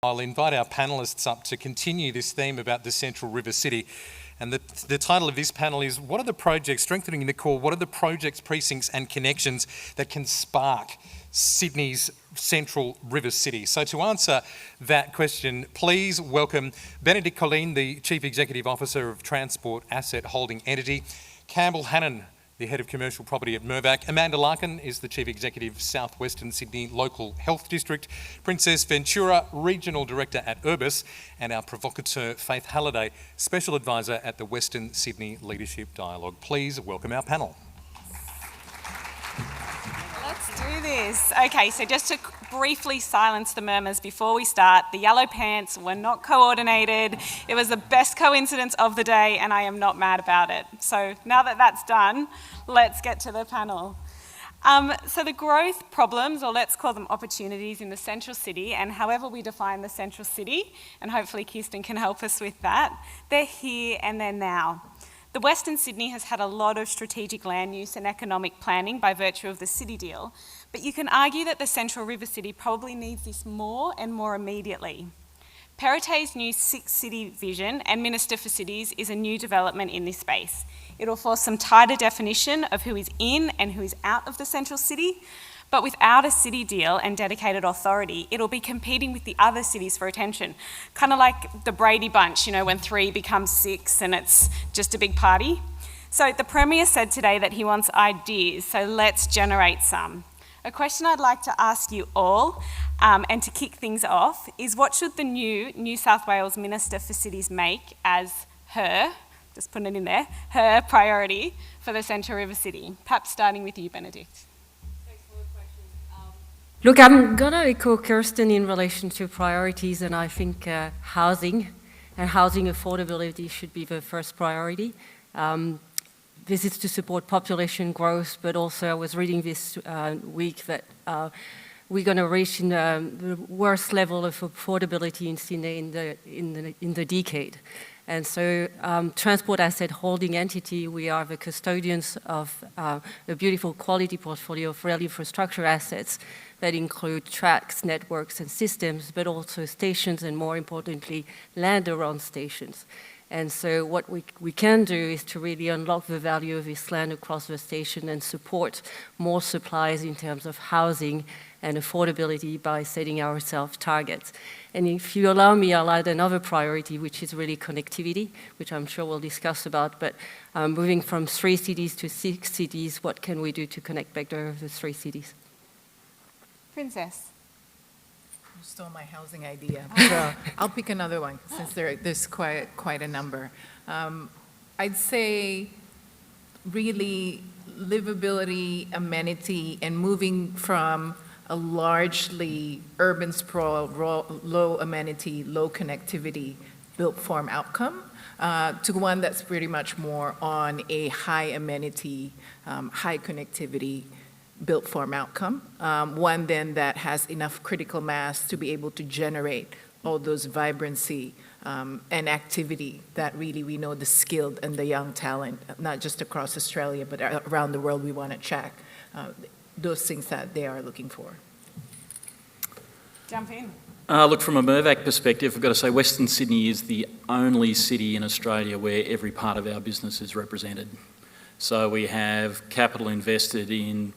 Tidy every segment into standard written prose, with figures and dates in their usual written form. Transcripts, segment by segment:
I'll invite our panellists up to continue this theme about the Central River City. And the title of this panel is, what are the projects, strengthening the core, what are the projects, precincts and connections that can spark Sydney's Central River City? So to answer that question, please welcome Benedicte Colin, the Chief Executive Officer of Transport Asset Holding Entity, Campbell Hanan, the Head of Commercial Property at Mirvac. Amanda Larkin is the Chief Executive, South Western Sydney Local Health District. Princess Ventura, Regional Director at Urbis. And our Provocateur, Faith Halliday, Special Advisor at the Western Sydney Leadership Dialogue. Please welcome our panel. Let's do this. Okay, so just to briefly silence the murmurs before we start, the yellow pants were not coordinated. It was the best coincidence of the day and I am not mad about it. So now that that's done, let's get to the panel. So the growth problems, or let's call them opportunities in the Central City, and however we define the Central City, and hopefully Kirsten can help us with that, they're here and they're now. The Western Sydney has had a lot of strategic land use and economic planning by virtue of the city deal, but you can argue that the Central River City probably needs this more and more immediately. Peretay's new six-city vision and Minister for Cities is a new development in this space. It will force some tighter definition of who is in and who is out of the Central City, but without a city deal and dedicated authority, it'll be competing with the other cities for attention. Kind of like the Brady Bunch, you know, when 3 becomes 6 and it's just a big party. So the Premier said today that he wants ideas, so let's generate some. A question I'd like to ask you all, and to kick things off, is what should the new New South Wales Minister for Cities make as her, just putting it in there, her priority for the Central River City? Perhaps starting with you, Benedicte. Look, I'm going to echo Kirsten in relation to priorities, and I think housing and housing affordability should be the first priority. This is to support population growth, but also I was reading this week that we're going to reach the worst level of affordability in Sydney in the decade. And so Transport Asset Holding Entity, we are the custodians of a beautiful quality portfolio of rail infrastructure assets that include tracks, networks and systems, but also stations and, more importantly, land around stations. And so what we can do is to really unlock the value of this land across the station and support more supplies in terms of housing and affordability by setting ourselves targets. And if you allow me, I'll add another priority, which is really connectivity, which I'm sure we'll discuss about, but moving from 3 cities to 6 cities, what can we do to connect better the 3 cities? Princess. You stole my housing idea. So I'll pick another one since there's quite a number. I'd say really livability, amenity, and moving from a largely urban sprawl, low amenity, low connectivity built form outcome to one that's pretty much more on a high amenity, high connectivity built form outcome, one then that has enough critical mass to be able to generate all those vibrancy and activity that really we know the skilled and the young talent, not just across Australia, but around the world we want to check, those things that they are looking for. Jump in. Look, from a Mirvac perspective, I've got to say Western Sydney is the only city in Australia where every part of our business is represented. So we have capital invested in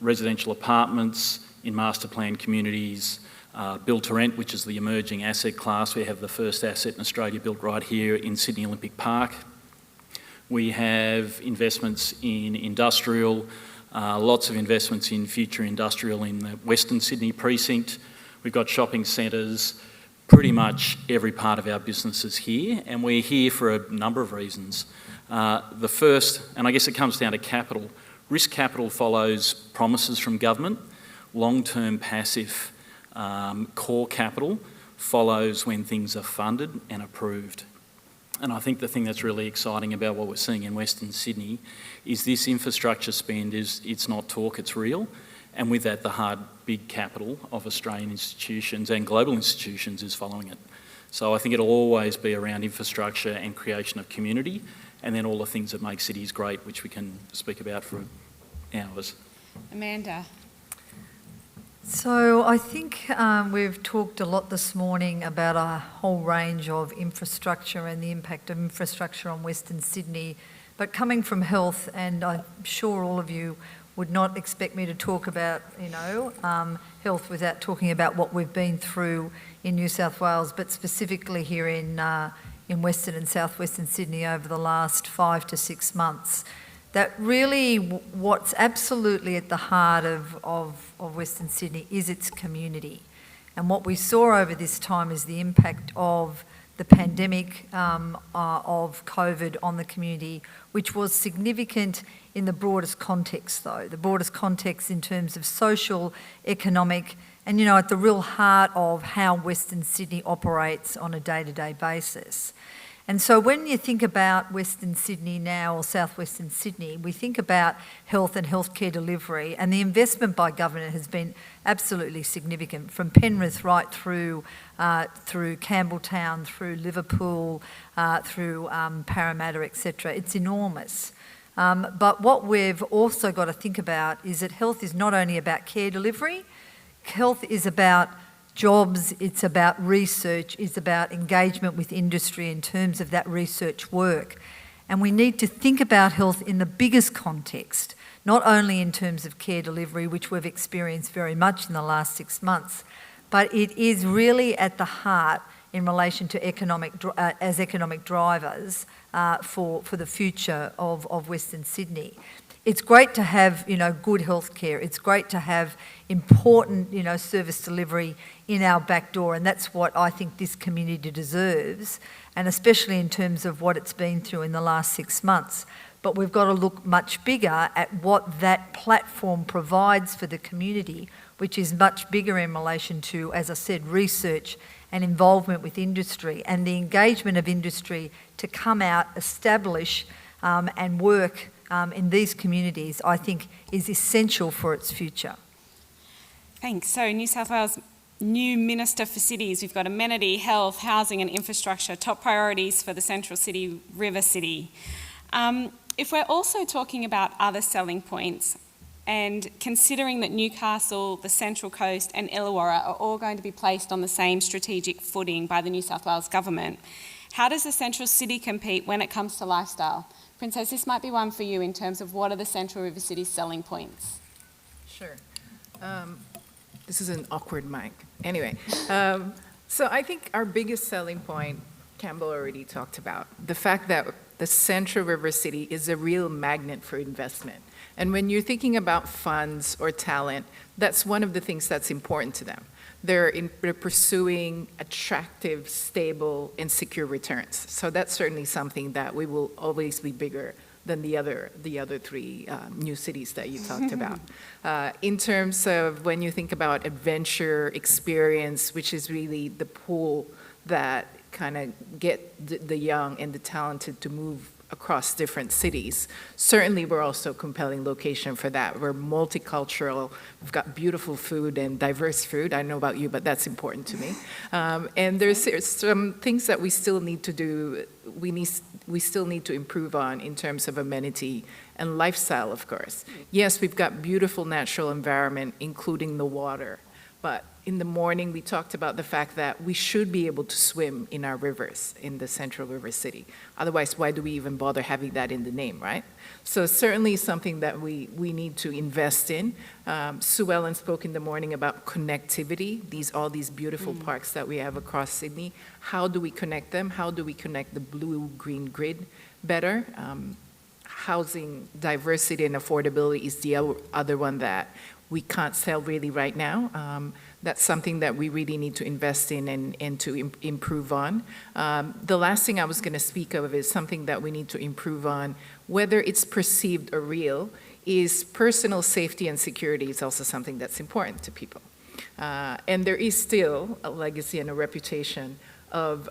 residential apartments, in master plan communities, build to rent, which is the emerging asset class. We have the first asset in Australia built right here in Sydney Olympic Park. We have investments in industrial, lots of investments in future industrial in the Western Sydney precinct. We've got shopping centres. Pretty much every part of our business is here, and we're here for a number of reasons. The first, and I guess it comes down to capital. Risk capital follows promises from government. Long-term passive core capital follows when things are funded and approved. And I think the thing that's really exciting about what we're seeing in Western Sydney is this infrastructure spend it's not talk, it's real. And with that, the hard, big capital of Australian institutions and global institutions is following it. So I think it'll always be around infrastructure and creation of community, and then all the things that make cities great, which we can speak about for hours. Amanda. So I think we've talked a lot this morning about a whole range of infrastructure and the impact of infrastructure on Western Sydney. But coming from health, and I'm sure all of you would not expect me to talk about, health without talking about what we've been through in New South Wales, but specifically here in Western and Southwestern Sydney over the last 5 to 6 months. That really what's absolutely at the heart of Western Sydney is its community. And what we saw over this time is the impact of the pandemic of COVID on the community, which was significant in the broadest context though, the broadest context in terms of social, economic, and at the real heart of how Western Sydney operates on a day-to-day basis. And so when you think about Western Sydney now, or southwestern Sydney, we think about health and healthcare delivery, and the investment by government has been absolutely significant, from Penrith right through Campbelltown, through Liverpool, through Parramatta, etc. It's enormous. But what we've also got to think about is that health is not only about care delivery, health is about jobs, it's about research, it's about engagement with industry in terms of that research work. And we need to think about health in the biggest context, not only in terms of care delivery, which we've experienced very much in the last 6 months, but it is really at the heart in relation to economic drivers for the future of Western Sydney. It's great to have, good healthcare. It's great to have important, service delivery in our back door, and that's what I think this community deserves, and especially in terms of what it's been through in the last 6 months. But we've got to look much bigger at what that platform provides for the community, which is much bigger in relation to, as I said, research and involvement with industry, and the engagement of industry to come out, establish and work in these communities, I think, is essential for its future. Thanks. So New South Wales new Minister for Cities, we've got amenity, health, housing and infrastructure, top priorities for the Central City, River City. If we're also talking about other selling points, and considering that Newcastle, the Central Coast and Illawarra are all going to be placed on the same strategic footing by the New South Wales Government, how does the Central City compete when it comes to lifestyle? Princess, this might be one for you in terms of what are the Central River City's selling points? Sure. This is an awkward mic. Anyway, so I think our biggest selling point, Campbell already talked about, the fact that the Central River City is a real magnet for investment. And when you're thinking about funds or talent, that's one of the things that's important to them. They're pursuing attractive, stable, and secure returns. So that's certainly something that we will always be bigger than the other three new cities that you talked about. In terms of when you think about adventure, experience, which is really the pool that kind of get the young and the talented to move across different cities. Certainly we're also a compelling location for that. We're multicultural, we've got beautiful food and diverse food. I don't know about you, but that's important to me. And there's some things that we still need to do, we still need to improve on in terms of amenity and lifestyle, of course. Yes, we've got beautiful natural environment, including the water, but in the morning, we talked about the fact that we should be able to swim in our rivers in the Central River City. Otherwise, why do we even bother having that in the name, right? So certainly something that we need to invest in. Sue Ellen spoke in the morning about connectivity, all these beautiful parks that we have across Sydney. How do we connect them? How do we connect the blue-green grid better? Housing diversity and affordability is the other one that we can't sell really right now. That's something that we really need to invest in and to improve on. The last thing I was going to speak of is something that we need to improve on, whether it's perceived or real, is personal safety and security is also something that's important to people. And there is still a legacy and a reputation of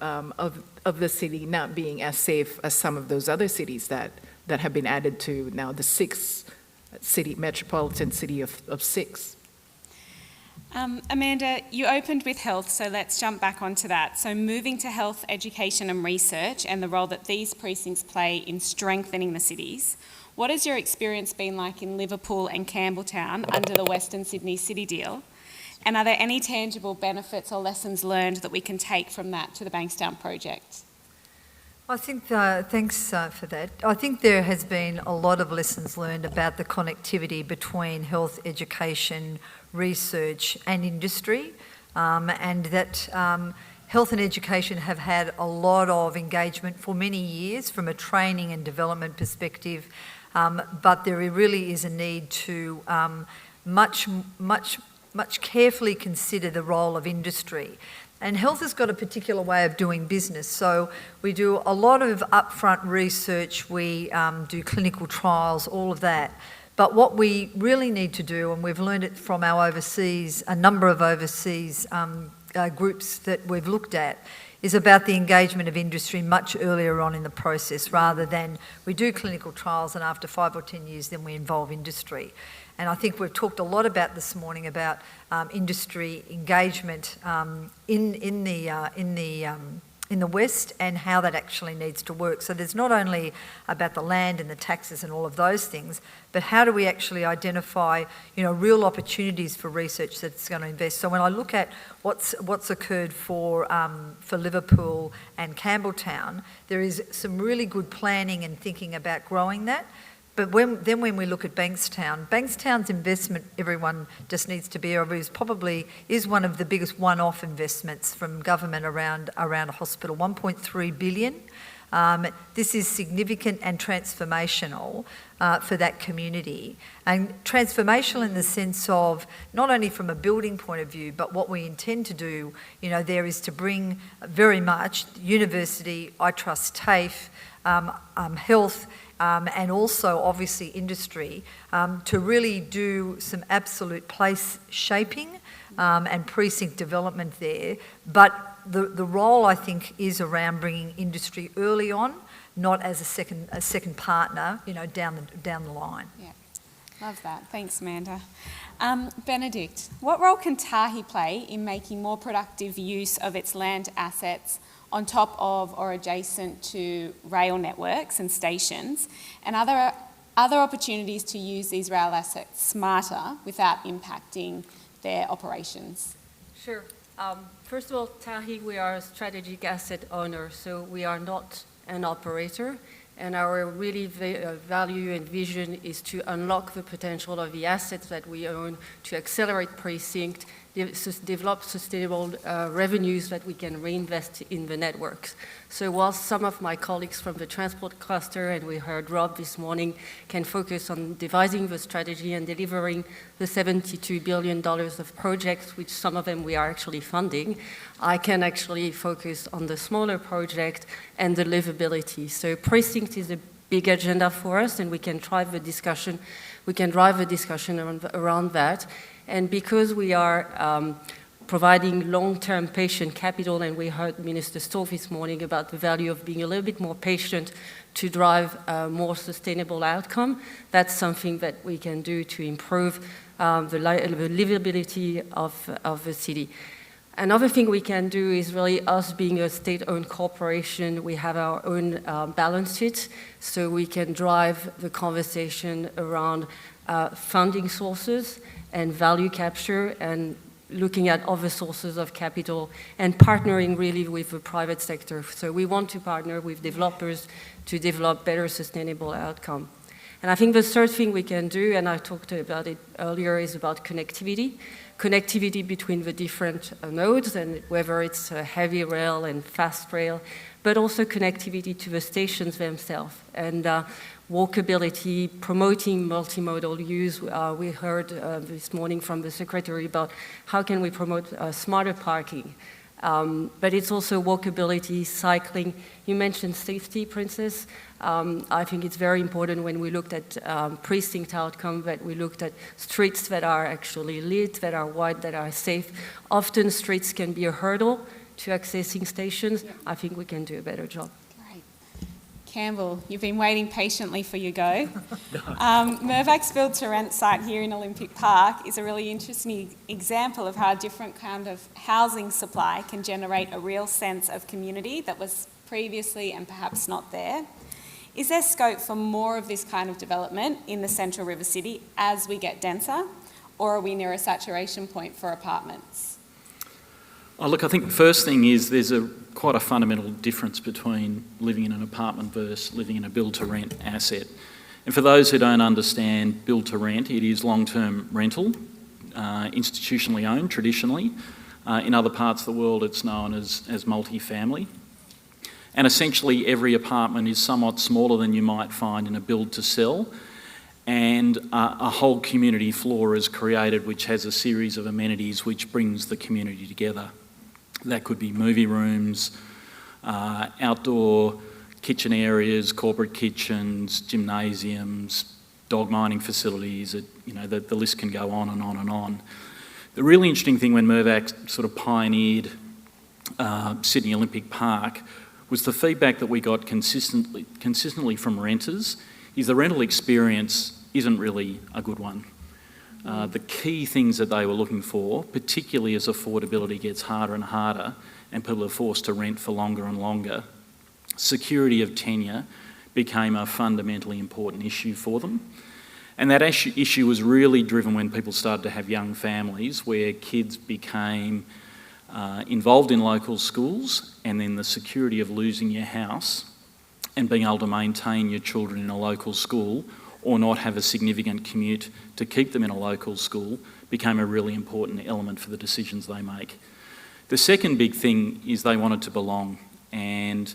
the city not being as safe as some of those other cities that have been added to now the metropolitan city of 6. Amanda, you opened with health, so let's jump back onto that. So moving to health, education and research and the role that these precincts play in strengthening the cities, what has your experience been like in Liverpool and Campbelltown under the Western Sydney City deal? And are there any tangible benefits or lessons learned that we can take from that to the Bankstown project? I think, thanks for that. I think there has been a lot of lessons learned about the connectivity between health, education, research and industry, and that health and education have had a lot of engagement for many years from a training and development perspective, but there really is a need to much carefully consider the role of industry. And health has got a particular way of doing business. So we do a lot of upfront research, we do clinical trials, all of that. But what we really need to do, and we've learned it from our overseas, a number of overseas groups that we've looked at, is about the engagement of industry much earlier on in the process, rather than we do clinical trials and after 5 or 10 years then we involve industry. And I think we've talked a lot about this morning about industry engagement in the West and how that actually needs to work. So there's not only about the land and the taxes and all of those things, but how do we actually identify, real opportunities for research that's going to invest. So when I look at what's occurred for Liverpool and Campbelltown, there is some really good planning and thinking about growing that. But when we look at Bankstown's investment, everyone just needs to be aware, is one of the biggest one-off investments from government around a hospital, 1.3 billion. This is significant and transformational for that community. And transformational in the sense of not only from a building point of view, but what we intend to do, there is to bring very much university, I trust TAFE, health, and also obviously industry, to really do some absolute place shaping and precinct development there. But the role, I think, is around bringing industry early on, not as a second partner, down the line. Yeah, love that. Thanks, Amanda. Benedicte, what role can Tahi play in making more productive use of its land assets on top of or adjacent to rail networks and stations, and other opportunities to use these rail assets smarter without impacting their operations? Sure. First of all, Tahi, we are a strategic asset owner, so we are not an operator, and our really value and vision is to unlock the potential of the assets that we own to accelerate precinct, develop sustainable revenues that we can reinvest in the networks. So while some of my colleagues from the transport cluster, and we heard Rob this morning, can focus on devising the strategy and delivering the $72 billion of projects, which some of them we are actually funding, I can actually focus on the smaller project and the livability. So precinct is a big agenda for us, and we can drive the discussion. Around that. And because we are providing long-term patient capital, and we heard Minister Stoll this morning about the value of being a little bit more patient to drive a more sustainable outcome, that's something that we can do to improve the livability of the city. Another thing we can do is really us being a state-owned corporation, we have our own balance sheet, so we can drive the conversation around funding sources and value capture and looking at other sources of capital and partnering really with the private sector. So we want to partner with developers to develop better sustainable outcome. And I think the third thing we can do, and I talked about it earlier, is about connectivity. Connectivity between the different nodes, and whether it's heavy rail and fast rail, but also connectivity to the stations themselves. And walkability, promoting multimodal use. We heard this morning from the Secretary about how can we promote smarter parking. But it's also walkability, cycling. You mentioned safety, Princess. I think it's very important when we looked at precinct outcome that we looked at streets that are actually lit, that are wide, that are safe. Often streets can be a hurdle to accessing stations. I think we can do a better job. Campbell, you've been waiting patiently for your go. Mirvac's build-to-rent site here in Olympic Park is a really interesting example of how a different kind of housing supply can generate a real sense of community that was previously and perhaps not there. Is there scope for more of this kind of development in the central river city as we get denser? or are we near a saturation point for apartments? Oh, look, I think the first thing is there's quite a fundamental difference between living in an apartment versus living in a build-to-rent asset. And for those who don't understand build-to-rent, it is long-term rental, institutionally owned traditionally. In other parts of the world, it's known as multi-family. And essentially, every apartment is somewhat smaller than you might find in a build-to-sell. And a whole community floor is created which has a series of amenities which brings the community together. That could be movie rooms, outdoor kitchen areas, corporate kitchens, gymnasiums, dog mining facilities, the list can go on and on and on. The really interesting thing when Mirvac sort of pioneered Sydney Olympic Park was the feedback that we got consistently from renters is the rental experience isn't really a good one. The key things that they were looking for, particularly as affordability gets harder and harder and people are forced to rent for longer and longer, security of tenure became a fundamentally important issue for them. And that issue was really driven when people started to have young families where kids became involved in local schools, and then the security of losing your house and being able to maintain your children in a local school or not have a significant commute to keep them in a local school became a really important element for the decisions they make. The second big thing is they wanted to belong, and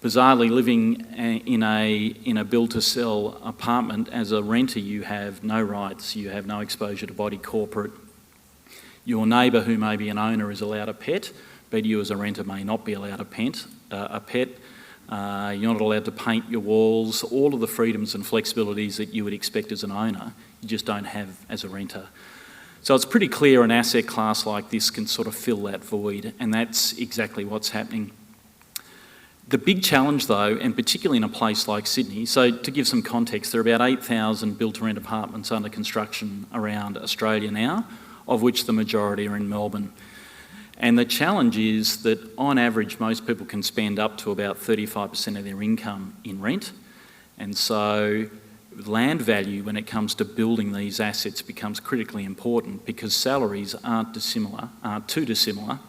bizarrely living in a build-to-sell apartment as a renter, you have no rights, you have no exposure to body corporate. Your neighbour who may be an owner is allowed a pet, but you as a renter may not be allowed a pet. You're not allowed to paint your walls. All of the freedoms and flexibilities that you would expect as an owner, you just don't have as a renter. So it's pretty clear an asset class like this can sort of fill that void, and that's exactly what's happening. The big challenge though, and particularly in a place like Sydney, so to give some context, there are about 8,000 built-to-rent apartments under construction around Australia now, of which the majority are in Melbourne. And the challenge is that on average, most people can spend up to about 35% of their income in rent. And so land value when it comes to building these assets becomes critically important because salaries aren't too dissimilar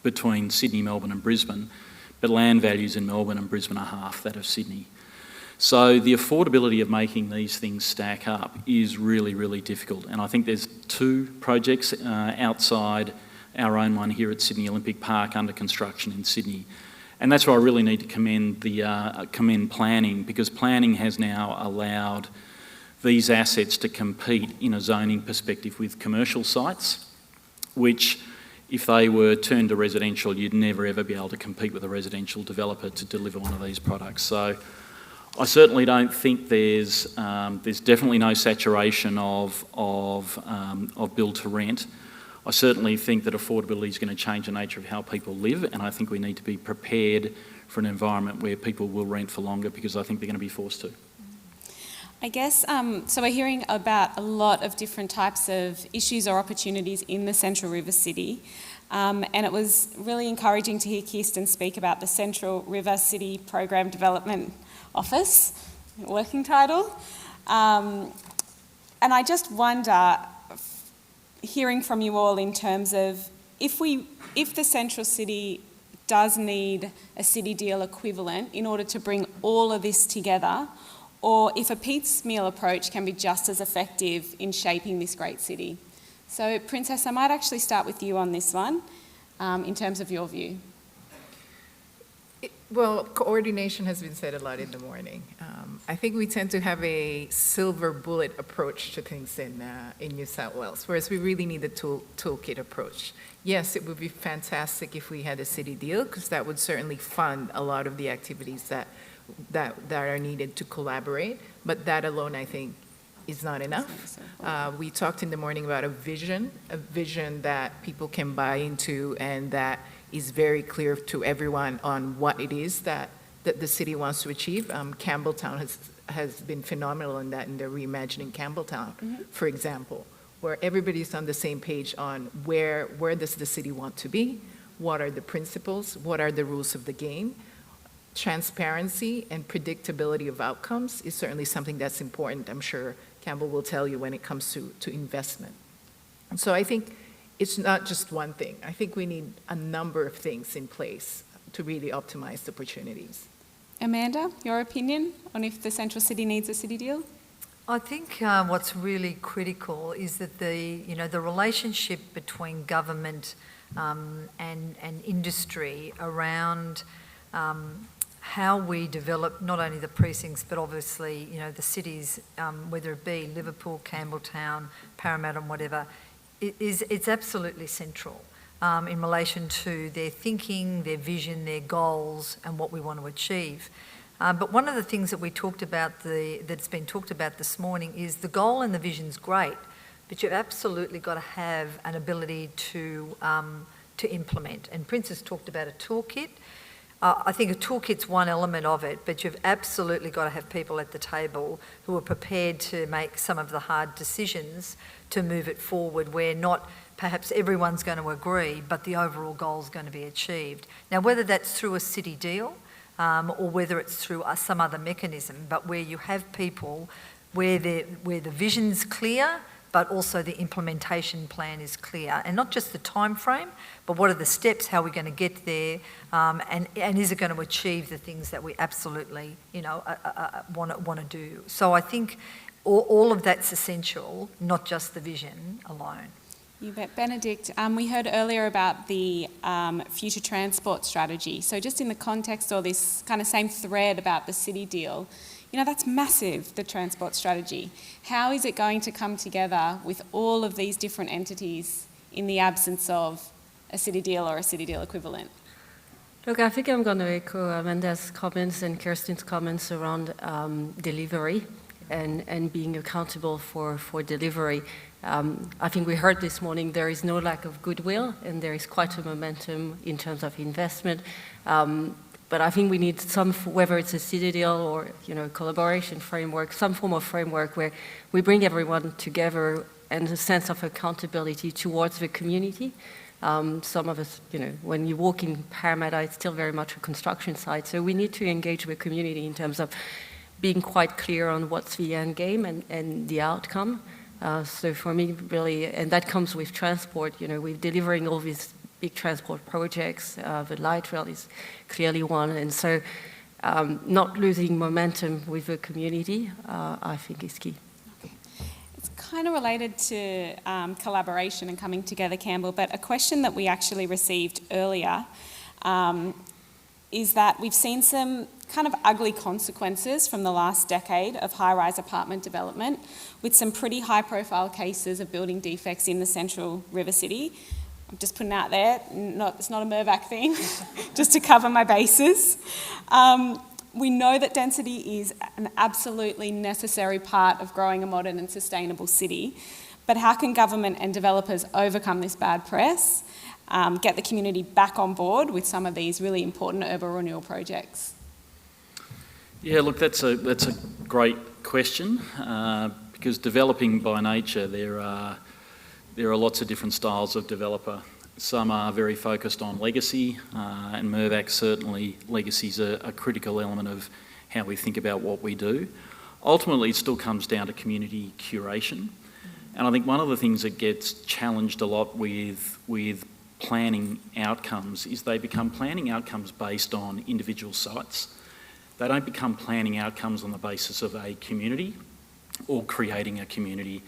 between Sydney, Melbourne and Brisbane, but land values in Melbourne and Brisbane are half that of Sydney. So the affordability of making these things stack up is really, really difficult. And I think there's two projects outside our own one here at Sydney Olympic Park under construction in Sydney. And that's where I really need to commend planning, because planning has now allowed these assets to compete in a zoning perspective with commercial sites, which if they were turned to residential, you'd never ever be able to compete with a residential developer to deliver one of these products. So I certainly don't think there's definitely no saturation of build to rent. I certainly think that affordability is going to change the nature of how people live, and I think we need to be prepared for an environment where people will rent for longer because I think they're going to be forced to. I guess, so we're hearing about a lot of different types of issues or opportunities in the Central River City, and it was really encouraging to hear Kirsten speak about the Central River City Program Development Office, working title. And I just wonder, hearing from you all in terms of if the Central City does need a city deal equivalent in order to bring all of this together, or if a piecemeal approach can be just as effective in shaping this great city. So, Princess, I might actually start with you on this one, in terms of your view. Well, coordination has been said a lot in the morning. I think we tend to have a silver bullet approach to things in New South Wales, whereas we really need a toolkit approach. Yes, it would be fantastic if we had a city deal, because that would certainly fund a lot of the activities that are needed to collaborate, but that alone, I think, is not enough. We talked in the morning about a vision that people can buy into and that is very clear to everyone on what it is that the city wants to achieve. Campbelltown has been phenomenal in that, in their reimagining Campbelltown, for example, where everybody's on the same page on where does the city want to be, what are the principles, what are the rules of the game. Transparency and predictability of outcomes is certainly something that's important. I'm sure Campbell will tell you when it comes to investment. So I think it's not just one thing. I think we need a number of things in place to really optimize the opportunities. Amanda, your opinion on if the central city needs a city deal? I think what's really critical is that the relationship between government and industry around how we develop not only the precincts but obviously the cities, whether it be Liverpool, Campbelltown, Parramatta, and whatever, it's absolutely central in relation to their thinking, their vision, their goals, and what we want to achieve. But one of the things that we talked about, that's been talked about this morning, is the goal and the vision's great, but you've absolutely got to have an ability to implement. And Prince has talked about a toolkit. I think a toolkit's one element of it, but you've absolutely got to have people at the table who are prepared to make some of the hard decisions to move it forward, where not perhaps everyone's going to agree, but the overall goal is going to be achieved. Now, whether that's through a city deal or whether it's through some other mechanism, but where you have people where the vision's clear, but also the implementation plan is clear, and not just the time frame, but what are the steps, how we're going to get there, and is it going to achieve the things that we absolutely want to do. So I think all of that's essential, not just the vision alone. You bet. Benedicte, we heard earlier about the future transport strategy. So just in the context of this kind of same thread about the city deal, that's massive, the transport strategy. How is it going to come together with all of these different entities in the absence of a city deal or a city deal equivalent? Look, I think I'm going to echo Amanda's comments and Kirsten's comments around delivery and being accountable for delivery. I think we heard this morning there is no lack of goodwill and there is quite a momentum in terms of investment. But I think we need some, whether it's a city deal or collaboration framework, some form of framework where we bring everyone together and a sense of accountability towards the community. Some of us, when you walk in Parramatta, it's still very much a construction site. So we need to engage with the community in terms of being quite clear on what's the end game and the outcome. So for me, really, and that comes with transport, we're delivering all these big transport projects. The light rail is clearly one. And so not losing momentum with the community, I think is key. It's kind of related to collaboration and coming together, Campbell, but a question that we actually received earlier is that we've seen some kind of ugly consequences from the last decade of high-rise apartment development, with some pretty high-profile cases of building defects in the central river city. I'm just putting out there, it's not a Mirvac thing, just to cover my bases. We know that density is an absolutely necessary part of growing a modern and sustainable city, but how can government and developers overcome this bad press, get the community back on board with some of these really important urban renewal projects? Yeah, look, that's a great question because developing by nature, there are lots of different styles of developer. Some are very focused on legacy, and Mirvac certainly legacy is a critical element of how we think about what we do. Ultimately, it still comes down to community curation, and I think one of the things that gets challenged a lot with planning outcomes is they become planning outcomes based on individual sites. They don't become planning outcomes on the basis of a community or creating a community.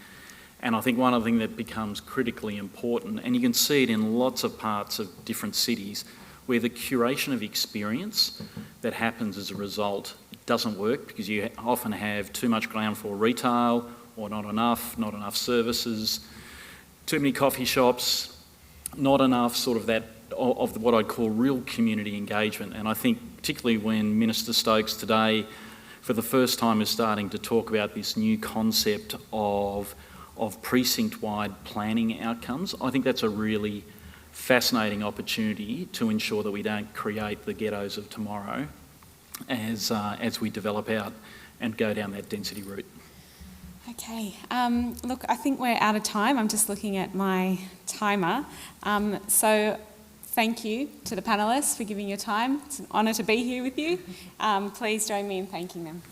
And I think one of the things that becomes critically important, and you can see it in lots of parts of different cities, where the curation of experience that happens as a result doesn't work because you often have too much ground floor retail or not enough services, too many coffee shops, not enough sort of that of what I'd call real community engagement. And I think particularly when Minister Stokes today for the first time is starting to talk about this new concept of precinct-wide planning outcomes, I think that's a really fascinating opportunity to ensure that we don't create the ghettos of tomorrow as we develop out and go down that density route. Okay, look, I think we're out of time. I'm just looking at my timer. So thank you to the panellists for giving your time. It's an honour to be here with you. Please join me in thanking them.